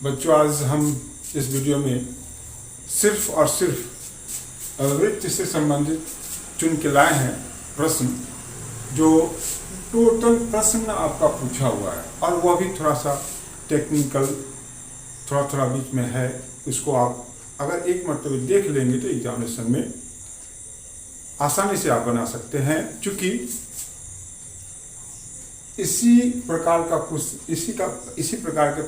बच्चों, आज हम इस वीडियो में सिर्फ और सिर्फ वृत्ति से संबंधित चुन के लाए हैं प्रश्न, जो टोटल प्रश्न आपका पूछा हुआ है और वह भी थोड़ा सा टेक्निकल, थोड़ा बीच में है। उसको आप अगर एक मरतबा देख लेंगे तो एग्जामिनेशन में आसानी से आप बना सकते हैं, क्योंकि इसी प्रकार के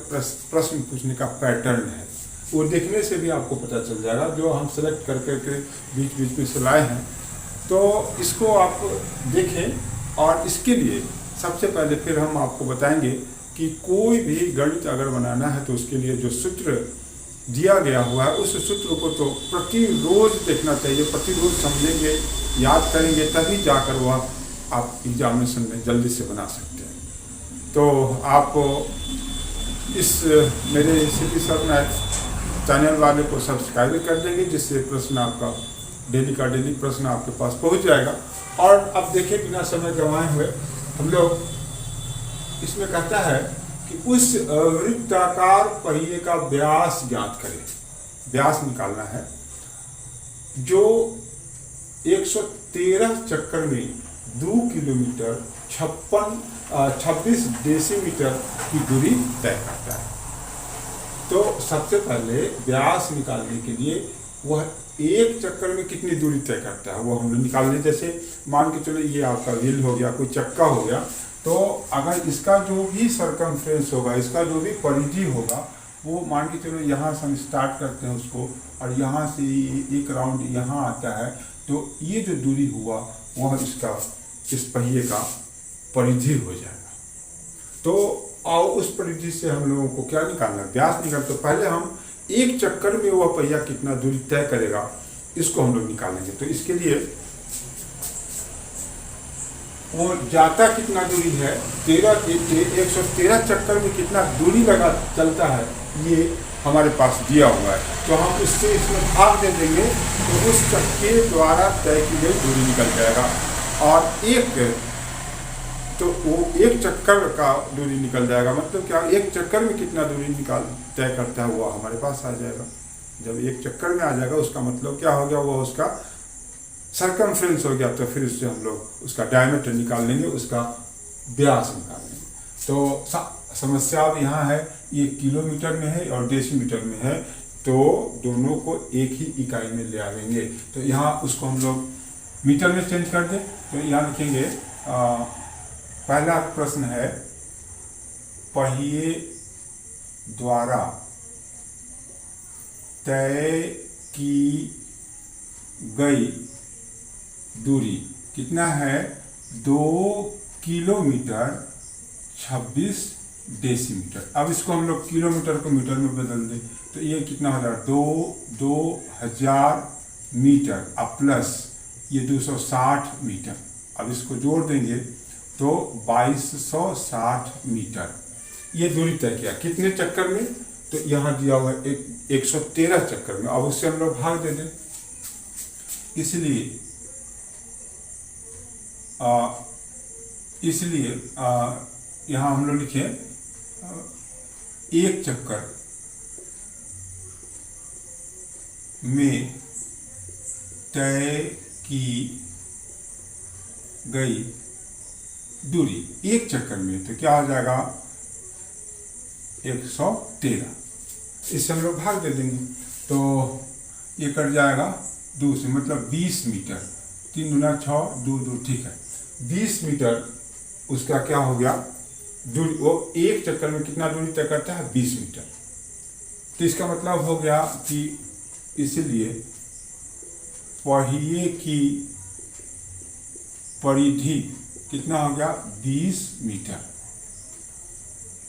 प्रश्न पूछने का पैटर्न है। वो देखने से भी आपको पता चल जाएगा, जो हम सेलेक्ट कर करके बीच में से लाए हैं। तो इसको आप देखें, और इसके लिए सबसे पहले फिर हम आपको बताएंगे कि कोई भी गणित अगर बनाना है तो उसके लिए जो सूत्र दिया गया हुआ है उस सूत्र को तो प्रतिरोज देखना चाहिए, प्रतिरोज समझेंगे, याद करेंगे, तभी जाकर वह आप एग्जामिनेशन में जल्दी से बना सकते हैं। तो आप इस मेरे सिटी सर मैथ चैनल वाले को सब्सक्राइब कर देंगे, जिससे प्रश्न आपका डेली का डेली प्रश्न आपके पास पहुंच जाएगा। और अब देखिए, बिना समय गंवाए हुए हम लोग इसमें कहता है कि उस वृत्ताकार पहिए का व्यास ज्ञात करें। व्यास निकालना है जो 113 चक्कर में 2 किलोमीटर 26 डेसीमीटर की दूरी तय करता है। तो सबसे पहले व्यास निकालने के लिए वह एक चक्कर में कितनी दूरी तय करता है वो हम लोग निकाल लें। जैसे मान के चलो ये आपका व्हील हो गया, कोई चक्का हो गया, तो अगर इसका जो भी सरकमफ्रेंस होगा, इसका जो भी परिधि होगा, वो मान के चलो यहाँ से हम स्टार्ट करते हैं उसको, और यहाँ से एक राउंड यहाँ आता है, तो ये जो दूरी हुआ वह इस पहिए का परिधि हो जाएगा। तो और उस परिधि से हम लोगों को क्या निकालना है, व्यास निकालना। तो पहले हम एक चक्कर में वह पहिया कितना दूरी तय करेगा, इसको हम लोग निकालेंगे। तो इसके लिए वो जाता कितना दूरी है, 113 चक्कर में कितना दूरी लगा चलता है, ये हमारे पास दिया हुआ है। तो हम इससे इसमें भाग दे देंगे तो उस चक्के द्वारा तय की गई दूरी निकल जाएगा। और वो एक चक्कर का दूरी निकल जाएगा। मतलब क्या, एक चक्कर में कितना दूरी तय करता है वो हमारे पास आ जाएगा। जब एक चक्कर में आ जाएगा उसका मतलब क्या हो गया, वो उसका सरकमफ्रेंस हो गया। तो फिर उससे हम लोग उसका डायमीटर निकाल लेंगे, उसका व्यास निकाल लेंगे। तो समस्या अब यहाँ है, ये किलोमीटर में है और डेसीमीटर में है, तो दोनों को एक ही इकाई में ले आएंगे। तो यहाँ उसको हम लोग मीटर में चेंज कर दें। तो यहाँ लिखेंगे, पहला प्रश्न है, पहिए द्वारा तय की गई दूरी कितना है, 2 किलोमीटर 26 डेसीमीटर। अब इसको हम लोग किलोमीटर को मीटर में बदल दें, तो ये कितना हो जाएगा, 2000 मीटर अब प्लस ये 260 मीटर। अब इसको जोड़ देंगे तो 2260 मीटर ये दूरी तय किया। कितने चक्कर में, तो यहाँ दिया हुआ है 113 चक्कर में। अब उससे हम लोग भाग दे दें। इसलिए यहाँ हम लोग लिखे एक चक्कर में तय की गई दूरी, एक चक्कर में, तो क्या हो जाएगा, 113। इससे हम लोग भाग दे देंगे तो ये कट जाएगा 2 से, मतलब 20 मीटर। 3 दूना 6, 2 2, ठीक है, 20 मीटर उसका क्या हो गया दूरी। वो एक चक्कर में कितना दूरी तय करता है, 20 मीटर। तो इसका मतलब हो गया कि इसलिए पहिए की परिधि कितना हो गया, 20 मीटर।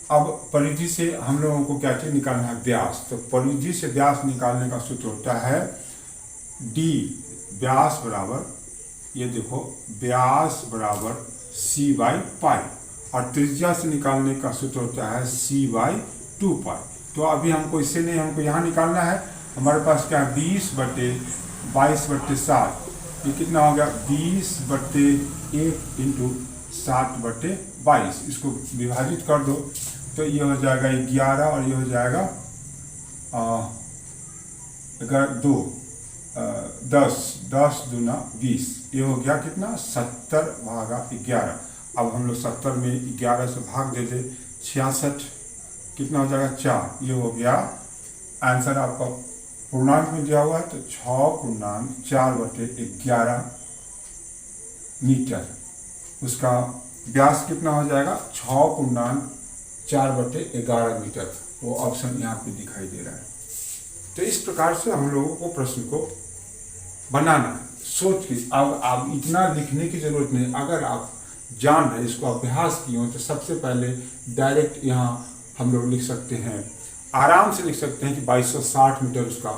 अब परिधि से हम लोगों को क्या चीज निकालना है, व्यास। तो परिधि से व्यास निकालने का सूत्र होता है d, व्यास बराबर, ये देखो, व्यास बराबर c/पाई, और त्रिज्या से निकालने का सूत्र होता है c/2 पाई। तो अभी हमको इससे नहीं, हमको यहाँ निकालना है। हमारे पास क्या है, 20/22/7, ये कितना हो गया, 20/1 × 60/22। इसको विभाजित कर दो तो ये हो जाएगा 11 और ये हो जाएगा दो 10 दूना 20, ये हो गया कितना 70/11। अब हम लोग 70 में 11 से भाग दे दे 66, कितना हो जाएगा 4। ये हो गया आंसर आपका पूर्णांक में दिया हुआ है, तो 6/4/11 मीटर। उसका व्यास कितना हो जाएगा 6/4/11 मीटर। वो ऑप्शन यहाँ पे दिखाई दे रहा है। तो इस प्रकार से हम लोगों को प्रश्न को बनाना है सोच के। अब आप इतना लिखने की जरूरत नहीं, अगर आप जान रहे, इसको अभ्यास किए हो, तो सबसे पहले डायरेक्ट यहाँ हम लोग लिख सकते हैं, आराम से लिख सकते हैं कि 2260 मीटर उसका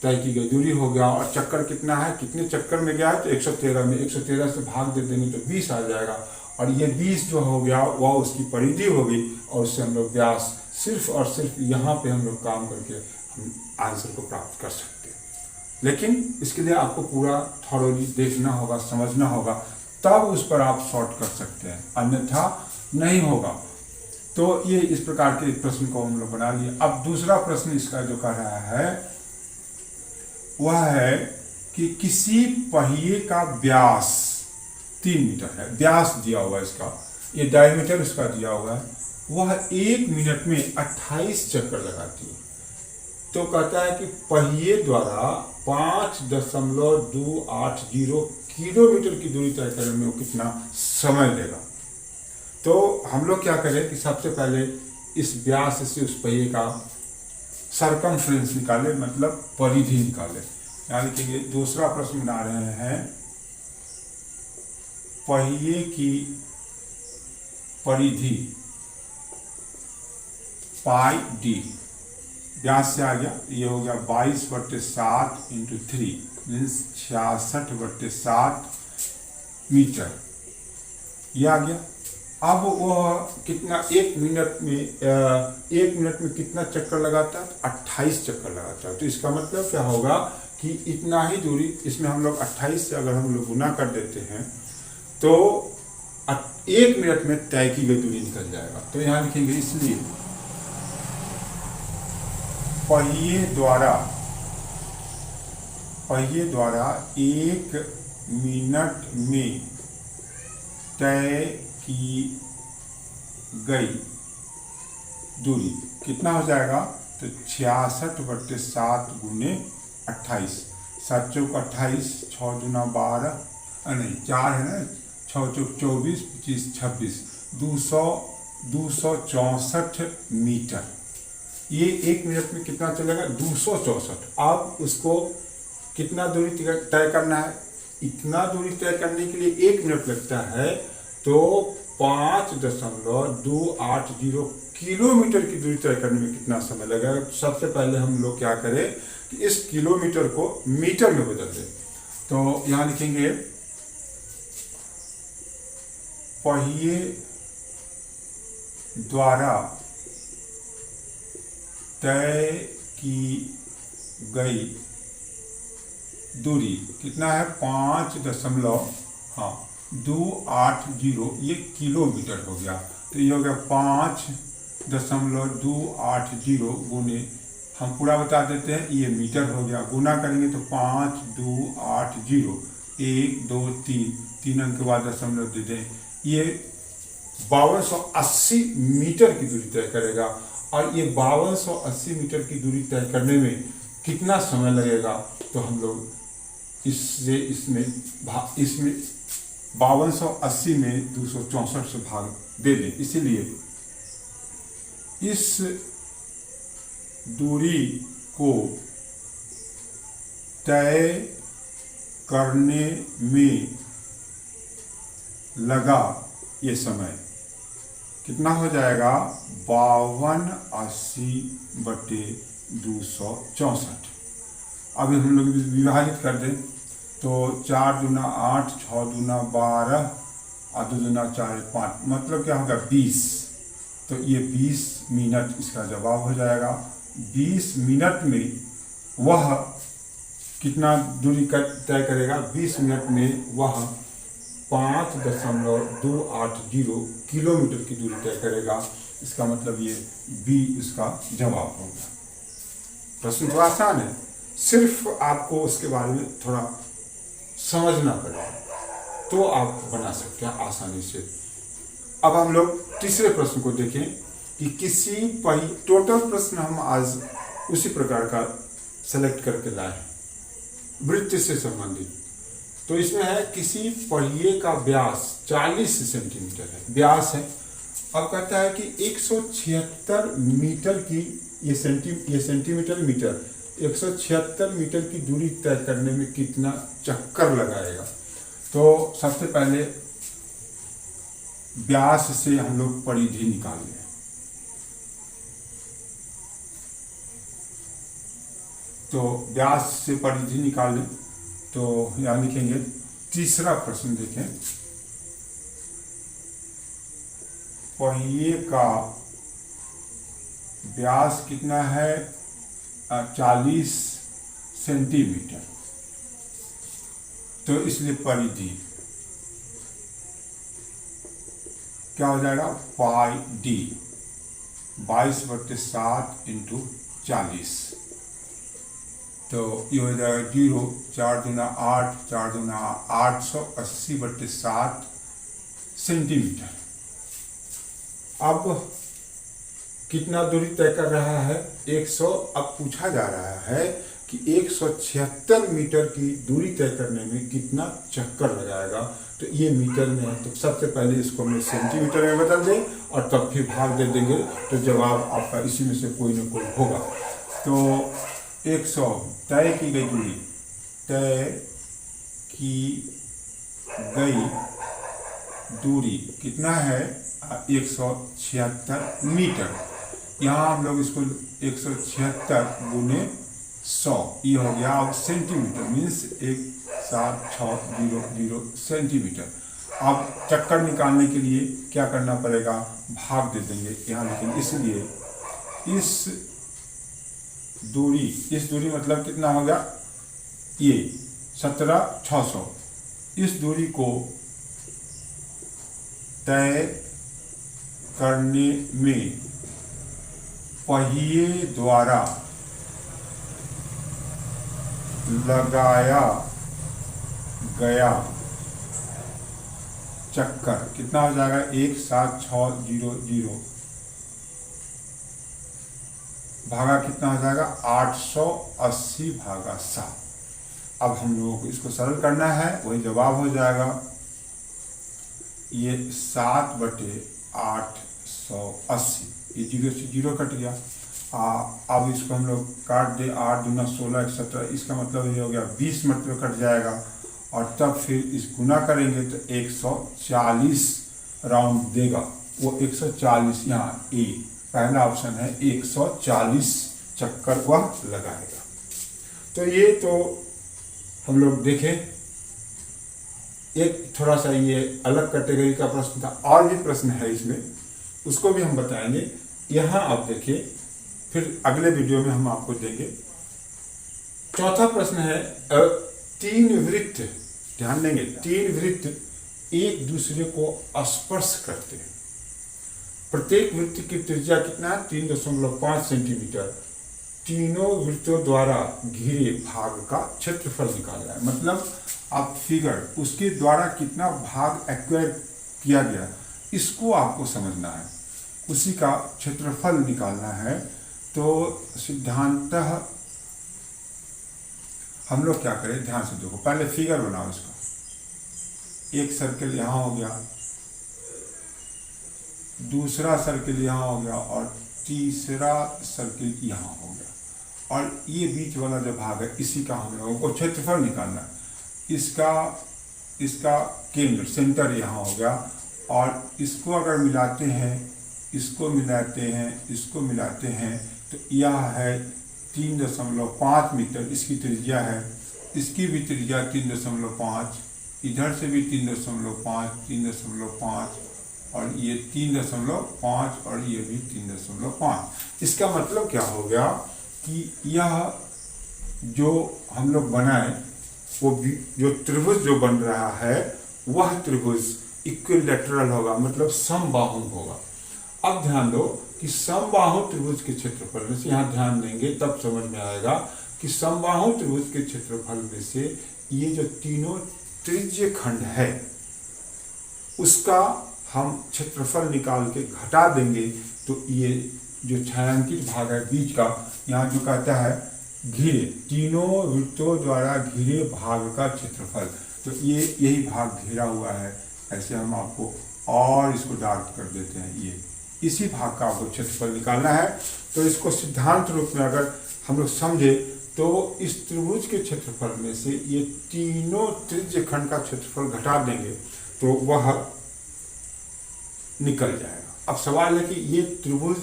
तय की गई दूरी हो गया। और चक्कर कितना है, कितने चक्कर में गया है, तो 113 में 113 से भाग दे देंगे तो 20 आ जाएगा। और ये 20 जो हो गया वह उसकी परिधि हो गई, और उससे हम लोग व्यास सिर्फ और सिर्फ यहाँ पे हम लोग काम करके हम आंसर को प्राप्त कर सकते हैं। लेकिन इसके लिए आपको पूरा थॉरोली देखना होगा, समझना होगा, तब उस पर आप शॉर्ट कर सकते हैं, अन्यथा नहीं होगा। तो ये इस प्रकार के प्रश्न को हम लोग बना लिए। अब दूसरा प्रश्न इसका जो कह रहा है वह है कि किसी पहिए का व्यास 3 मीटर है, व्यास दिया हुआ है इसका, ये डायमीटर इसका दिया हुआ है, वह 1 मिनट में 28 चक्कर लगाती है। तो कहता है कि पहिए द्वारा 5.280 किलोमीटर की दूरी तय करने में वो कितना समय लेगा। तो हम लोग क्या करें कि सबसे पहले इस व्यास से उस पहिए का सरकमफ्रेंस निकाले, मतलब परिधि निकाले। यानी कि दूसरा प्रश्न बना रहे हैं, पहिए की परिधि पाई डी, व्यास से आ गया, ये हो गया 22/7 × 3 मीन्स 66/7 मीटर, ये आ गया। अब वह कितना 1 मिनट में कितना चक्कर लगाता है, 28 चक्कर लगाता है। तो इसका मतलब क्या होगा कि इतना ही दूरी, इसमें हम लोग 28 से अगर हम लोग गुना कर देते हैं तो 1 मिनट में तय की गई दूरी निकल जाएगा। तो यहाँ लिखेंगे, इसलिए पहिए द्वारा 1 मिनट में तय की गई दूरी कितना हो जाएगा, तो 66/7 × 28, 7 चौक 28, 6 दूना 12, नहीं 4 है ना, 6 चौक 24, 25 26, 264 मीटर। ये 1 मिनट में कितना चलेगा, 264। अब उसको कितना दूरी तय करना है, इतना दूरी तय करने के लिए 1 मिनट लगता है, तो 5.280 किलोमीटर की दूरी तय करने में कितना समय लगेगा। सबसे पहले हम लोग क्या करें कि इस किलोमीटर को मीटर में बदल दें। तो यहाँ लिखेंगे, पहिए द्वारा तय की गई दूरी कितना है, 5.280, ये किलोमीटर हो गया। तो ये हो गया 5.280 गुने, हम पूरा बता देते हैं, ये मीटर हो गया, गुना करेंगे तो 5.280, 1 2 3 अंक के बाद दशमलव दे दें, ये 5280 मीटर की दूरी तय करेगा। और ये 5280 मीटर की दूरी तय करने में कितना समय लगेगा, तो हम लोग इसमें 5280 में 264 से भाग दे दें। इसीलिए इस दूरी को तय करने में लगा ये समय कितना हो जाएगा, 5280/264। अभी हम लोग विभाजित कर दें तो 4 दूना 8, 6 दूना 12 और 2 दूना 4 5, मतलब क्या होगा 20। तो ये 20 मिनट इसका जवाब हो जाएगा। 20 मिनट में वह कितना दूरी तय करेगा, 20 मिनट में वह 5.280 किलोमीटर की दूरी तय करेगा। इसका मतलब ये बी इसका जवाब होगा। प्रश्न तो आसान है, सिर्फ आपको उसके बारे में थोड़ा समझना पड़ेगा तो आप बना सकते हैं आसानी से। अब हम लोग तीसरे प्रश्न को देखें कि टोटल प्रश्न हम आज उसी प्रकार का सेलेक्ट करके लाए हैं वृत्त से संबंधित। तो इसमें है किसी पहिए का व्यास 40 सेंटीमीटर है, व्यास है। अब कहता है कि 176 मीटर की ये सेंटीमीटर मीटर 176 मीटर की दूरी तय करने में कितना चक्कर लगाएगा। तो सबसे पहले व्यास से हम लोग परिधि निकाल लें। तो व्यास से परिधि निकाल लें तो यहाँ लिखेंगे। तीसरा प्रश्न देखें, पहिए का व्यास कितना है 40 सेंटीमीटर। तो इसलिए परिधि क्या हो जाएगा पाई डी 22/7 × 40। तो ये हो जाएगा 0 4 दूना 8 4 दूना 880/7 सेंटीमीटर। अब कितना दूरी तय कर रहा है 100। अब पूछा जा रहा है कि 176 मीटर की दूरी तय करने में कितना चक्कर लगाएगा। तो ये मीटर में है, तो सबसे पहले इसको हम सेंटीमीटर में बदल दें और तब फिर भाग दे देंगे तो जवाब आपका इसी में से कोई ना कोई होगा। तो 100 तय की गई दूरी, तय की गई दूरी कितना है 176 मीटर। यहाँ हम लोग इसको 176 गुने 100 ये हो गया। अब सेंटीमीटर मीन्स 17600 सेंटीमीटर। अब चक्कर निकालने के लिए क्या करना पड़ेगा, भाग दे देंगे यहाँ। लेकिन इसलिए इस दूरी मतलब कितना हो गया ये 17600। इस दूरी को तय करने में पहिए द्वारा लगाया गया चक्कर कितना हो जाएगा 17600 भागा कितना हो जाएगा 880/7। अब हम लोगों को इसको सरल करना है, वही जवाब हो जाएगा ये 7/880। ये 0 से 0 कट गया। अब इसको हम लोग काट दे 8 दूना 16 17। इसका मतलब ये हो गया 20 मतलब कट जाएगा और तब फिर इस गुना करेंगे तो 140 राउंड देगा। वो 140 यहाँ ए पहला ऑप्शन है 140 चक्कर वह लगाएगा। तो ये तो हम लोग देखें एक थोड़ा सा ये अलग कैटेगरी का प्रश्न था। और भी प्रश्न है इसमें, उसको भी हम बताएंगे। यहाँ आप देखिए, फिर अगले वीडियो में हम आपको देंगे। चौथा प्रश्न है 3 वृत्त, ध्यान देंगे 3 वृत्त एक दूसरे को स्पर्श करते हैं। प्रत्येक वृत्त की त्रिज्या कितना है 3.5 सेंटीमीटर। तीनों वृत्तों द्वारा घिरे भाग का क्षेत्रफल निकालना है। मतलब आप फिगर उसके द्वारा कितना भाग एक्वायर किया गया इसको आपको समझना है, उसी का क्षेत्रफल निकालना है। तो सिद्धांतः हम लोग क्या करें, ध्यान से देखो, पहले फिगर बनाओ इसका। एक सर्किल यहाँ हो गया, दूसरा सर्किल यहाँ हो गया और तीसरा सर्किल यहाँ हो गया। और ये बीच वाला जो भाग है इसी का हम लोगों को क्षेत्रफल निकालना है। इसका केंद्र सेंटर यहाँ हो गया और इसको अगर मिलाते हैं, इसको मिलाते हैं, इसको मिलाते हैं तो यह है 3.5 मीटर इसकी त्रिज्या है। इसकी भी त्रिज्या 3.5, इधर से भी 3.5 और ये 3.5 और ये भी 3.5। इसका मतलब क्या हो गया कि यह जो हम लोग बनाए वो जो त्रिभुज जो बन रहा है वह त्रिभुज इक्विलैटरल होगा, मतलब समबाहु होगा। अब ध्यान दो कि समबाहु त्रिभुज के क्षेत्रफल में से, यहाँ ध्यान देंगे तब समझ में आएगा कि समबाहु त्रिभुज के क्षेत्रफल में से ये जो तीनों त्रिज्य खंड है उसका हम क्षेत्रफल निकाल के घटा देंगे तो ये जो छायांकित भाग है बीच का, यहाँ जो कहता है घिरे, तीनों वृत्तों द्वारा घिरे भाग का क्षेत्रफल, तो ये यही भाग घिरा हुआ है। ऐसे हम आपको और इसको डार्क कर देते हैं, ये इसी भाग का आपको क्षेत्रफल निकालना है। तो इसको सिद्धांत रूप में अगर हम लोग समझे तो इस त्रिभुज के क्षेत्रफल में से ये तीनों त्रिज्य खंड का क्षेत्रफल घटा देंगे तो वह निकल जाएगा। अब सवाल है कि ये त्रिभुज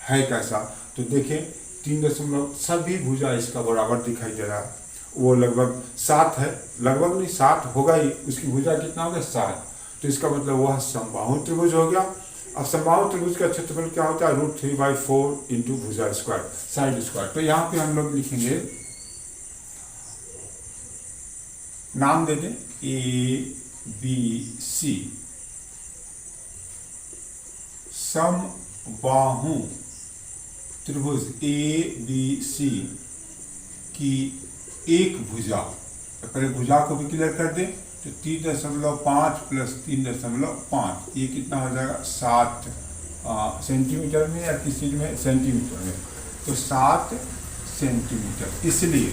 है कैसा, तो देखें 3 सभी भुजा इसका बराबर दिखाई दे रहा है, वो लगभग 7 है, लगभग नहीं 7 होगा ही, उसकी भुजा कितना हो गया 7, तो इसका मतलब वह समबाहु त्रिभुज हो गया। अब समबाहु त्रिभुज का क्षेत्रफल क्या होता है, √3/4 इंटू भुजा स्क्वायर साइड स्क्वायर। तो यहाँ पे हम लोग लिखेंगे, नाम दे दें ABC, समबाहु त्रिभुज ABC की एक भुजा, पहले भुजा को भी क्लियर कर दें तो 3.5 प्लस 3.5 ये कितना हो जाएगा 7 सेंटीमीटर में या किस चीज में सेंटीमीटर में, तो 7 सेंटीमीटर। इसलिए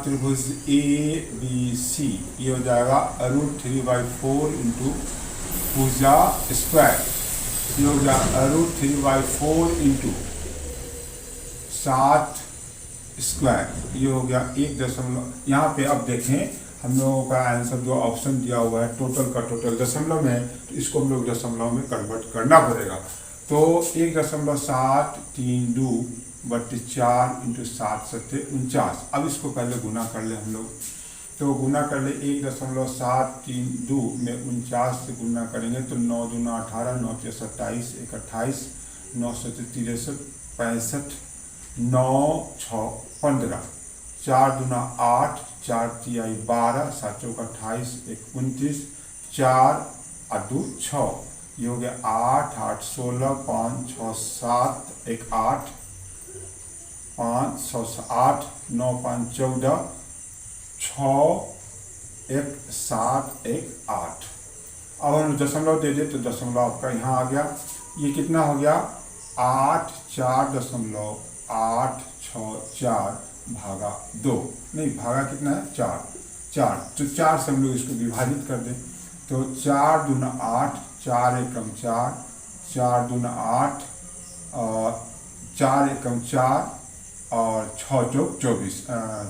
त्रिभुज ABC ये हो जाएगा √3/4 इंटू भुजा स्क्वायर, ये हो जाएगा √3/4 इंटू 7 स्क्वायर, ये हो गया 1 यहाँ पे। अब देखें हम लोगों का आंसर जो ऑप्शन दिया हुआ है टोटल का टोटल दशमलव में है, तो इसको हम लोग दशमलव में कन्वर्ट करना पड़ेगा। तो 1.732 बट्टे 4 इंटू 7 7 49। अब इसको पहले गुना कर ले हम लोग, तो गुना कर ले 1.732 में 49 से गुना करेंगे तो 9 दूना 18, 9 3 27, 1 28, 9 7 63 65, 9 6 15, 4 दूना 8, 4 3 12, 7 चौक 28, 1 29, 4 और 2 6, ये हो गया 8 8 16, 5 6 7, 1 8, 5 6 8, 9 5 14, 6 1 7 1 8। अब हम दशमलव दे दे तो दशमलव आपका यहाँ आ गया, ये कितना हो गया 8 4.8 6 4 भागा 2, नहीं भागा कितना है 4, तो 4 से हम लोग इसको विभाजित कर दें तो 4 दूना 8, 4 एकम 4, 4 दूना 8 और 4 एकम 4 और 6 चौक 24,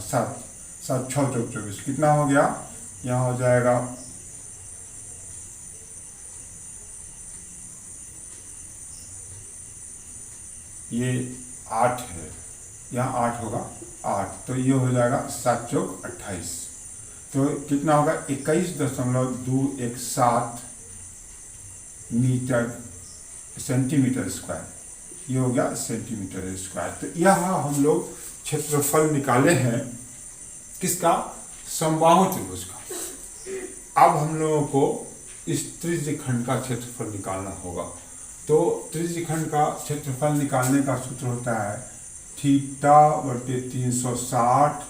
7 7 6 चौक 24 कितना हो गया, यहाँ हो जाएगा ये 8 है, यहाँ 8 होगा 8, तो ये हो जाएगा 7 चौक 28, तो कितना होगा 21.217 मीटर सेंटीमीटर स्क्वायर, ये हो गया सेंटीमीटर स्क्वायर। तो यह हम लोग क्षेत्रफल निकाले हैं किसका, समबाहु त्रिभुज का। अब हम लोगों को इस त्रिज्य खंड का क्षेत्रफल निकालना होगा, तो त्रिज्य खंड का क्षेत्रफल निकालने का सूत्र होता है θ/360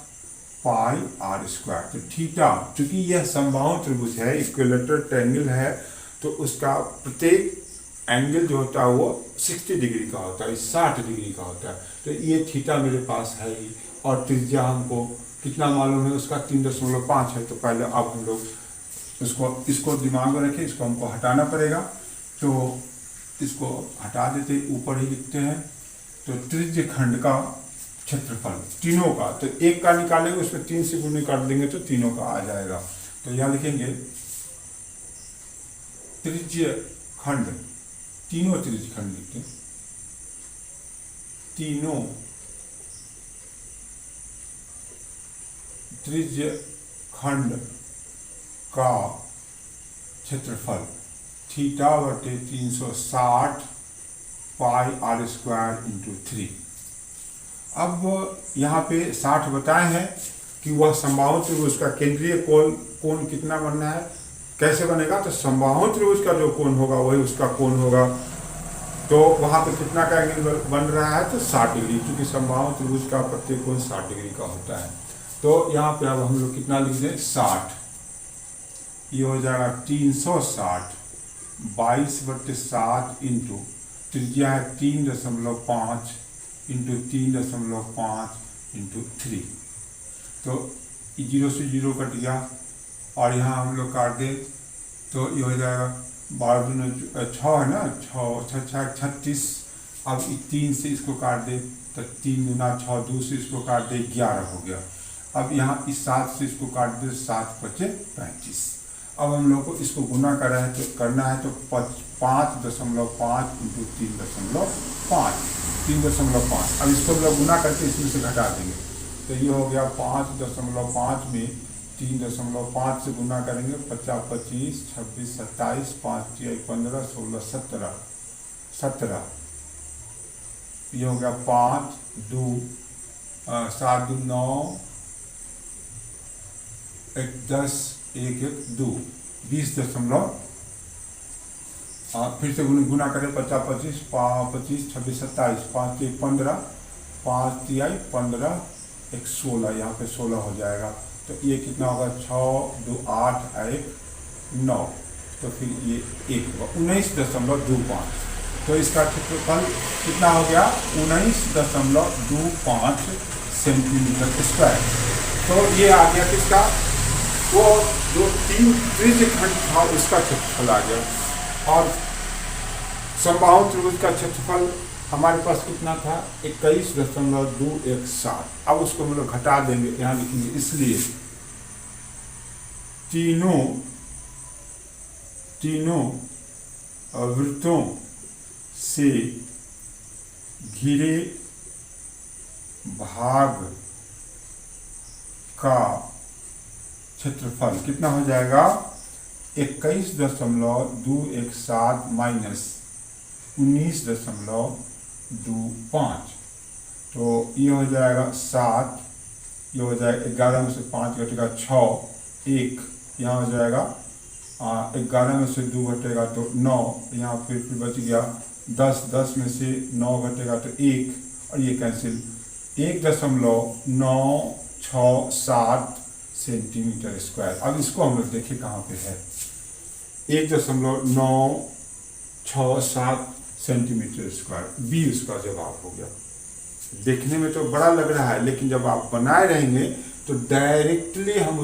पाई r स्क्वायर। तो थीटा चूंकि यह समबाहु त्रिभुज है, इक्विलेटरल ट्रायंगल है, तो उसका प्रत्येक एंगल जो होता है वो 60 डिग्री का होता है, 60 डिग्री का होता है। तो ये थीटा मेरे पास है ही, और त्रिज्या हमको कितना मालूम है उसका 3.5 है। तो पहले अब हम लोग इसको दिमाग में रखें, इसको हमको हटाना पड़ेगा, तो इसको हटा देते ऊपर ही लिखते हैं। तो त्रिज्य खंड का क्षेत्रफल तीनों का, तो एक का निकालेंगे उसमें 3 से गुणे कर देंगे तो तीनों का आ जाएगा। तो यहाँ लिखेंगे त्रिज्य खंड, तीनों त्रिज्य खंड लिखते हैं, तीनों त्रिज्य खंड का क्षेत्रफल θ/360 पाई r स्क्वायर इंटू 3। अब यहाँ पे 60 बताए हैं कि वह समबाहु त्रिभुज का केंद्रीय कोण कितना बनना है कैसे बनेगा, तो समबाहु त्रिभुज का जो कोण होगा वही उसका कोण होगा। तो वहां पे कितना का एंगल बन रहा है, तो 60 डिग्री, क्योंकि समबाहु त्रिभुज का प्रत्येक कोण 60 डिग्री का होता है। तो यहाँ पे अब हम लोग कितना लिख दें, 60, ये हो जाएगा 360, 22/7 इंटू त्रिज्या है 3.5 इंटू 3.5 इंटू 3, तो 0 से 0 कट गया, और यहाँ हम लोग काट दें तो ये हो जाएगा 12 6 है ना, 36। अब 3 से इसको काट दे तो 3 गुना 6, 2 से इसको काट दे 11 हो गया। अब यहाँ इस 7 से इसको काट दे 7 × 35। अब हम लोग को इसको गुना करना है तो 5.5 इंटू 3.5। अब इसको हम लोग गुना करके इसमें से घटा देंगे, तो ये हो गया 5.5 में 3.5 से गुना करेंगे, 50, 25, 26, 27, 5, 15, 16, 17। ये हो गया 5, 2, 7, 2, 9, 1, 10, 1, 1, 2, 20. फिर से गुना करें, 50, 25, 26, 27, 5, 15, 5, 15, 1, 16, यहाँ पे 16 हो जाएगा। तो ये कितना होगा, 6, 2, 8, 1, 9, तो फिर ये 1 होगा 19.25। तो इसका क्षेत्रफल कितना हो गया, 19.25 सेंटीमीटर स्क्वायर। तो ये आ गया किसका, वो जो 3 त्रिज्य खंड था उसका क्षेत्रफल आ गया। और समबाहु त्रिभुज का क्षेत्रफल हमारे पास कितना था, 21.217। अब उसको हम लोग घटा देंगे, यहाँ लिखेंगे, इसलिए तीनों वृत्तों से घिरे भाग का क्षेत्रफल कितना हो जाएगा, 21.217 माइनस 19.25। तो ये हो जाएगा 7, ये हो जाएगा 11 में से 5 घटेगा 6, 1 यहाँ हो जाएगा, 11 में से 2 घटेगा तो 9, यहाँ फिर बच गया 10 में से 9 घटेगा तो 1, और ये कैंसिल, 1.967 सेंटीमीटर स्क्वायर। अब इसको हम लोग देखें कहाँ पे है, 1.967 सेंटीमीटर स्क्वायर, बी उसका जवाब हो गया। देखने में तो बड़ा लग रहा है, लेकिन जब आप बनाए रहेंगे तो डायरेक्टली हम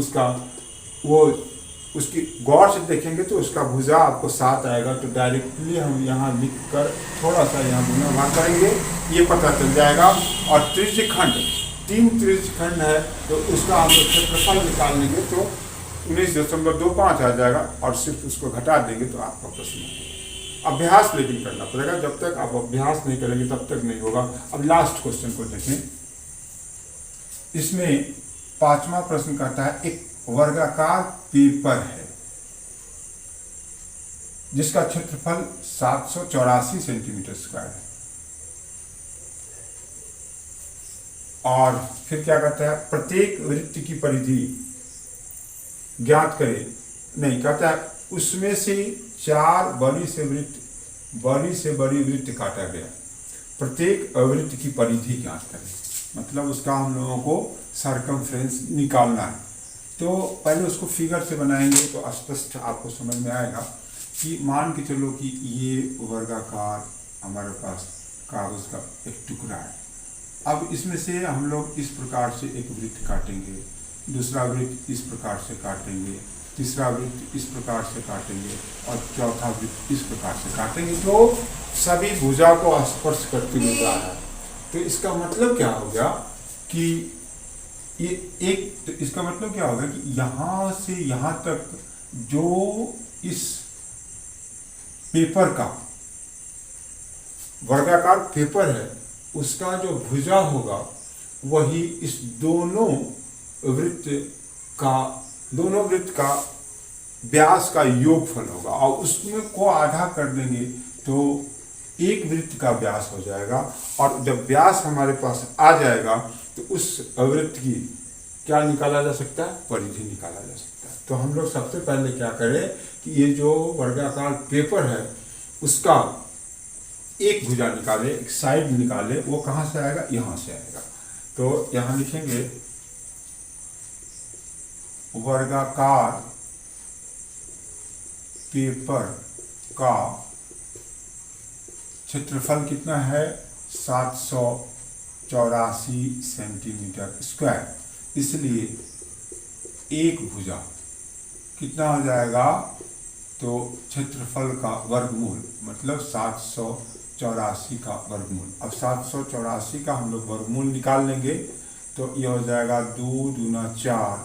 उसकी गौर से देखेंगे तो उसका भुजा आपको 7 आएगा। तो डायरेक्टली हम यहाँ लिख कर थोड़ा सा यहाँ गुना करेंगे, ये पता चल जाएगा। और त्रिज्य खंड 3 त्रिज्य खंड है, तो उसका हम लोग क्षेत्रफल निकाल लेंगे तो 19.25 आ जाएगा, और सिर्फ उसको घटा देंगे तो आपका प्रश्न। अभ्यास लेकिन करना पड़ेगा, जब तक आप अभ्यास नहीं करेंगे तब तक नहीं होगा। अब लास्ट क्वेश्चन को देखें, इसमें 5वां प्रश्न कहता है, एक वर्गाकार पेपर है जिसका क्षेत्रफल 784 सेंटीमीटर स्क्वायर है, और फिर क्या कहता है, प्रत्येक वृत्त की परिधि ज्ञात करें। नहीं, कहता है उसमें से 4 बड़ी से बड़ी वृत्त काटा गया, प्रत्येक वृत्त की परिधि ज्ञात करें। मतलब उसका हम लोगों को सर्कमफ्रेंस निकालना है। तो पहले उसको फिगर से बनाएंगे तो स्पष्ट आपको समझ में आएगा कि मान के चलो कि ये वर्गाकार हमारे पास कागज का एक टुकड़ा है। अब इसमें से हम लोग इस प्रकार से एक वृत्त काटेंगे, दूसरा वृत्त इस प्रकार से काटेंगे, तीसरा वृत्त इस प्रकार से काटेंगे, और चौथा वृत्त इस प्रकार से काटेंगे। तो सभी भुजा को स्पर्श करते हुए जा रहा है। तो इसका मतलब क्या हो गया कि इसका मतलब क्या होगा कि यहाँ से यहाँ तक जो इस पेपर का वर्गाकार पेपर है उसका जो भुजा होगा वही इस दोनों वृत्त का व्यास का योगफल होगा, और उसमें को आधा कर देंगे तो एक वृत्त का व्यास हो जाएगा। और जब व्यास हमारे पास आ जाएगा तो उस वृत्त की क्या निकाला जा सकता है, परिधि निकाला जा सकता है। तो हम लोग सबसे पहले क्या करें कि ये जो वर्गाकार पेपर है उसका एक भुजा निकाले, एक साइड निकाले, वो कहाँ से आएगा, यहाँ से आएगा। तो यहाँ लिखेंगे वर्गाकार पेपर का क्षेत्रफल कितना है, 784 सेंटीमीटर स्क्वायर, इसलिए एक भुजा कितना हो जाएगा, तो क्षेत्रफल का वर्गमूल मतलब 784 का वर्गमूल। अब 784 का हम लोग वर्गमूल निकाल लेंगे तो ये हो जाएगा 2 दूना 4,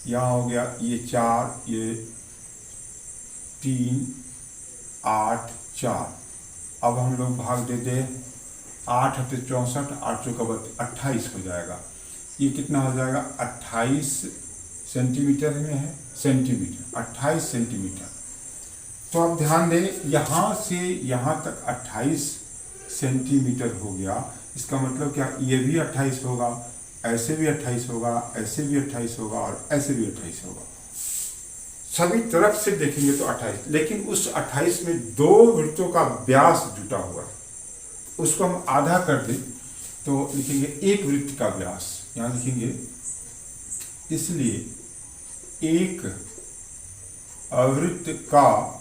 यहाँ हो गया ये 4, ये 3 8 4। अब हम लोग भाग देते, 8 हते 64, 8 चौका 28 हो जाएगा। ये कितना हो जाएगा, 28 सेंटीमीटर में है, सेंटीमीटर 28 सेंटीमीटर। तो आप ध्यान दें, यहाँ से यहाँ तक 28 सेंटीमीटर हो गया। इसका मतलब क्या, ये भी 28 होगा, ऐसे भी 28 होगा, ऐसे भी 28 होगा और ऐसे भी 28 होगा। सभी तरफ से देखेंगे तो 28, लेकिन उस 28 में 2 वृत्तों का व्यास जुटा हुआ है, उसको हम आधा कर दें तो लिखेंगे एक वृत्त का व्यास, यहाँ लिखेंगे। इसलिए एक आवृत्त का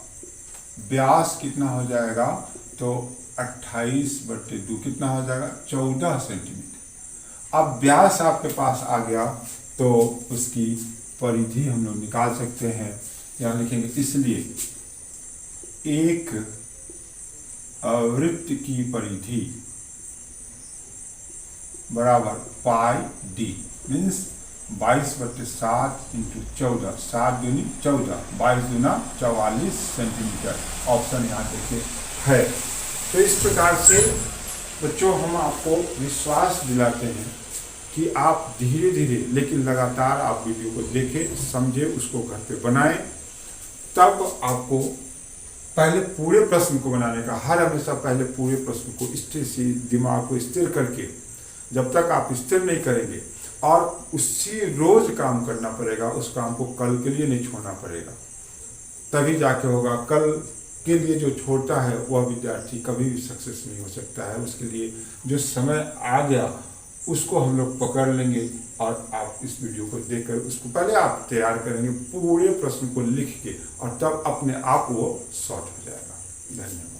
व्यास कितना हो जाएगा, तो 28/2 कितना हो जाएगा, 14 सेंटीमीटर। अब व्यास आपके पास आ गया तो उसकी परिधि हम लोग निकाल सकते हैं। यहाँ लिखेंगे इसलिए एक आवृत्त की परिधि बराबर पाई डी, मीन्स 22/7 × 14, 7 दूनी 14, 22 दूना 44 सेंटीमीटर। ऑप्शन यहाँ देखिए है। तो इस प्रकार से बच्चों हम आपको विश्वास दिलाते हैं कि आप धीरे धीरे लेकिन लगातार आप वीडियो को देखें, समझें, उसको घर पे बनाएं, तब आपको पहले पूरे प्रश्न को बनाने का, हर हमेशा पहले पूरे प्रश्न को स्थिर से दिमाग को स्थिर करके, जब तक आप स्थिर नहीं करेंगे और उसी रोज काम करना पड़ेगा, उस काम को कल के लिए नहीं छोड़ना पड़ेगा, तभी जाके होगा। कल के लिए जो छोड़ता है वह विद्यार्थी कभी भी सक्सेस नहीं हो सकता है। उसके लिए जो समय आ गया उसको हम लोग पकड़ लेंगे और आप इस वीडियो को देखकर उसको पहले आप तैयार करेंगे, पूरे प्रश्न को लिख के, और तब अपने आप वो सॉर्ट हो जाएगा। धन्यवाद।